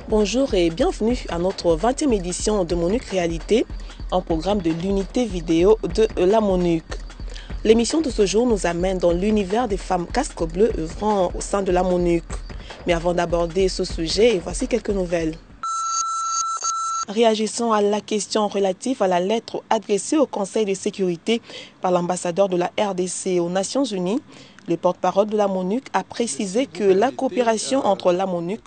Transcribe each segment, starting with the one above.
Bonjour et bienvenue à notre 20e édition de MONUC Réalité, un programme de l'unité vidéo de la MONUC. L'émission de ce jour nous amène dans l'univers des femmes casque bleu œuvrant au sein de la MONUC. Mais avant d'aborder ce sujet, voici quelques nouvelles. Réagissant à la question relative à la lettre adressée au Conseil de sécurité par l'ambassadeur de la RDC aux Nations Unies, le porte-parole de la MONUC a précisé que la coopération entre la MONUC,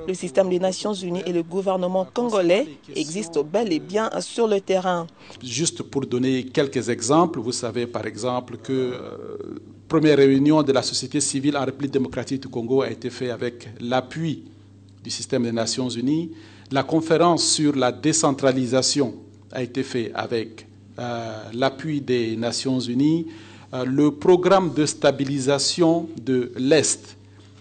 le système des Nations Unies et le gouvernement congolais existe bel et bien sur le terrain. Juste pour donner quelques exemples, vous savez par exemple que la première réunion de la société civile en République démocratique du Congo a été faite avec l'appui du système des Nations Unies. La conférence sur la décentralisation a été faite avec l'appui des Nations Unies. Le programme de stabilisation de l'Est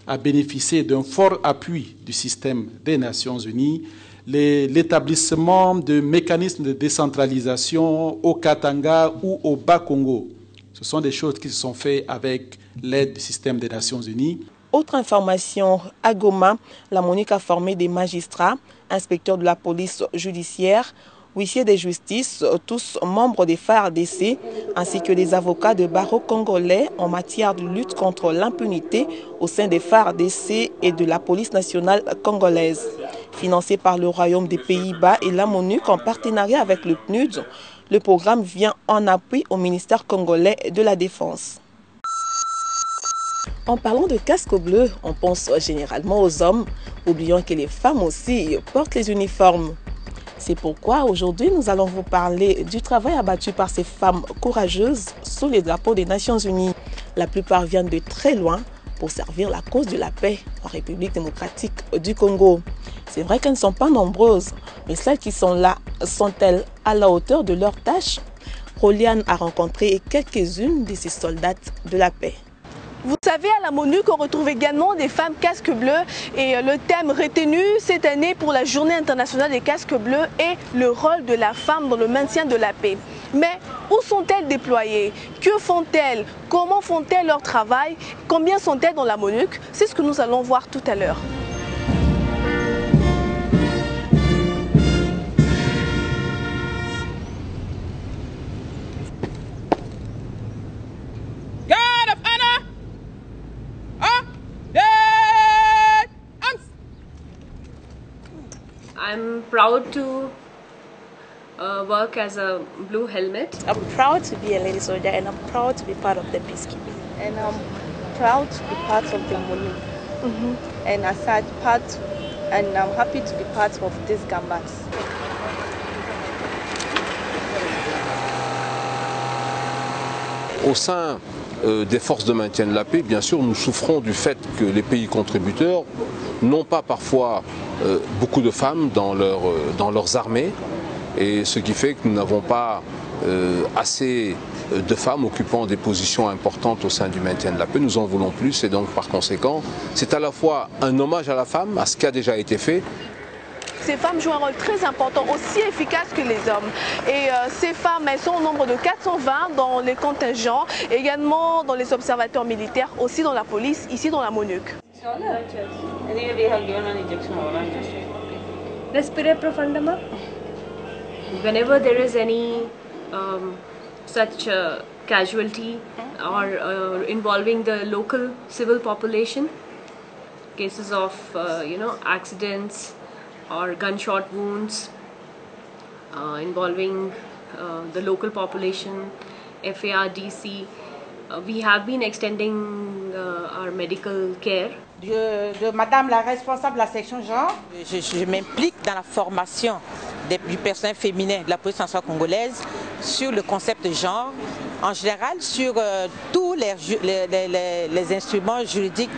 a bénéficié d'un fort appui du système des Nations Unies. L'établissement de mécanismes de décentralisation au Katanga ou au Bas-Congo, ce sont des choses qui se sont faites avec l'aide du système des Nations Unies. Autre information, à Goma, la MONUC a formé des magistrats, inspecteurs de la police judiciaire, huissiers de justice, tous membres des FARDC, ainsi que des avocats de barreau congolais en matière de lutte contre l'impunité au sein des FARDC et de la police nationale congolaise. Financé par le Royaume des Pays-Bas et la MONUC en partenariat avec le PNUD, le programme vient en appui au ministère congolais de la Défense. En parlant de casque bleu, on pense généralement aux hommes, oubliant que les femmes aussi portent les uniformes. C'est pourquoi aujourd'hui nous allons vous parler du travail abattu par ces femmes courageuses sous les drapeaux des Nations Unies. La plupart viennent de très loin pour servir la cause de la paix en République démocratique du Congo. C'est vrai qu'elles ne sont pas nombreuses, mais celles qui sont là, sont-elles à la hauteur de leurs tâches? Roliane a rencontré quelques-unes de ces soldates de la paix. Vous savez, à la MONUC, on retrouve également des femmes casques bleus et le thème retenu cette année pour la Journée internationale des casques bleus est le rôle de la femme dans le maintien de la paix. Mais où sont-elles déployées? Que font-elles? Comment font-elles leur travail? Combien sont-elles dans la MONUC? C'est ce que nous allons voir tout à l'heure. I'm proud to work as a blue helmet. I'm proud to be a lady soldier and I'm proud to be part of the peacekeeping. And I'm proud to be part of the MONUC. And as such and I'm happy to be part of this gambas. Au sein des forces de maintien de la paix, bien sûr, nous souffrons du fait que les pays contributeurs n'ont pas parfois beaucoup de femmes dans leurs armées, et ce qui fait que nous n'avons pas assez de femmes occupant des positions importantes au sein du maintien de la paix. Nous en voulons plus et donc par conséquent, c'est à la fois un hommage à la femme, à ce qui a déjà été fait. Ces femmes jouent un rôle très important, aussi efficace que les hommes. Et ces femmes, elles sont au nombre de 420 dans les contingents, également dans les observateurs militaires, aussi dans la police, ici dans la MONUC. Respire profundamente. Whenever there is any such casualty or involving the local civil population, cases of accidents or gunshot wounds involving the local population, FARDC, we have been extending our medical care. De Madame la responsable de la section genre, je m'implique dans la formation du personnel féminin de la police nationale congolaise sur le concept de genre, en général sur tous les instruments juridiques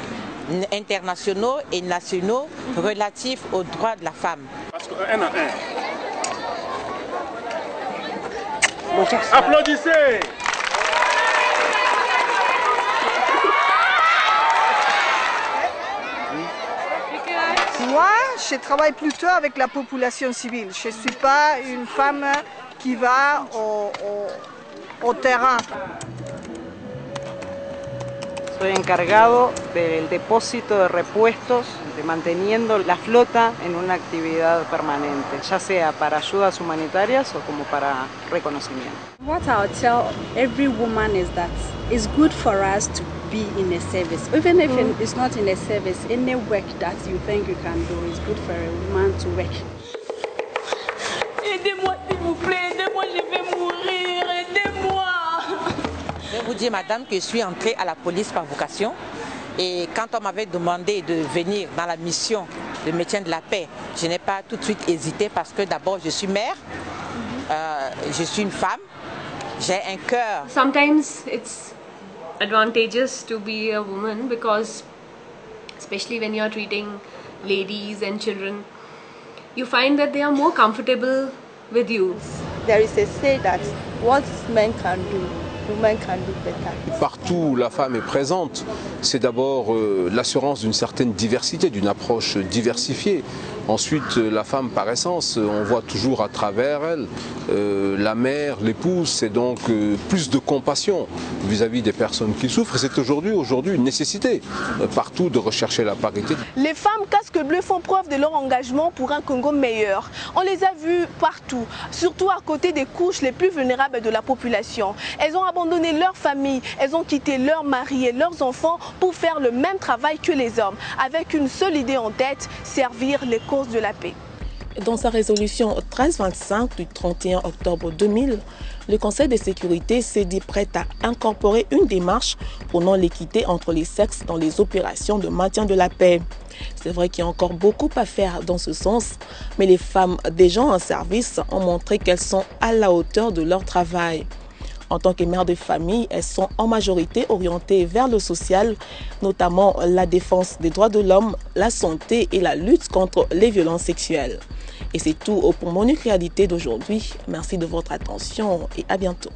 internationaux et nationaux relatifs aux droits de la femme. Parce qu'un à un. Applaudissez! Moi, je travaille plutôt avec la population civile. Je ne suis pas une femme qui va au terrain. Estoy encargado del depósito de repuestos, de manteniendo la flota en una actividad permanente, ya sea para ayudas humanitarias o como para reconocimiento. What I'll tell every woman is that it's good for us to be in a service. Even if it's not in a service, any work that you think you can do is good for a woman to work. Aidez-moi s'il vous plaît, aidez-moi, je vais mourir, aidez-moi. Je vais vous dire, madame, que je suis entrée à la police par vocation. Et quand on m'avait demandé de venir dans la mission de maintien de la paix, je n'ai pas tout de suite hésité parce que d'abord je suis mère, je suis une femme, j'ai un cœur. Sometimes it's advantageous to be a woman because, especially when you are treating ladies and children, you find that they are more comfortable with you. There is a say that what men can do, women can do better. Partout où la femme est présente, c'est d'abord l'assurance d'une certaine diversité, d'une approche diversifiée. Ensuite, la femme par essence, on voit toujours à travers elle la mère, l'épouse, c'est donc plus de compassion vis-à-vis des personnes qui souffrent. Et c'est aujourd'hui une nécessité partout de rechercher la parité. Les femmes casques bleus font preuve de leur engagement pour un Congo meilleur. On les a vues partout, surtout à côté des couches les plus vulnérables de la population. Elles ont abandonné leur famille, elles ont quitté leurs maris et leurs enfants pour faire le même travail que les hommes, avec une seule idée en tête, servir les causes de la paix. Dans sa résolution 1325 du 31 octobre 2000, le Conseil de sécurité s'est dit prêt à incorporer une démarche prônant l'équité entre les sexes dans les opérations de maintien de la paix. C'est vrai qu'il y a encore beaucoup à faire dans ce sens, mais les femmes déjà en service ont montré qu'elles sont à la hauteur de leur travail. En tant que mères de famille, elles sont en majorité orientées vers le social, notamment la défense des droits de l'homme, la santé et la lutte contre les violences sexuelles. Et c'est tout pour Monu Réalité d'aujourd'hui. Merci de votre attention et à bientôt.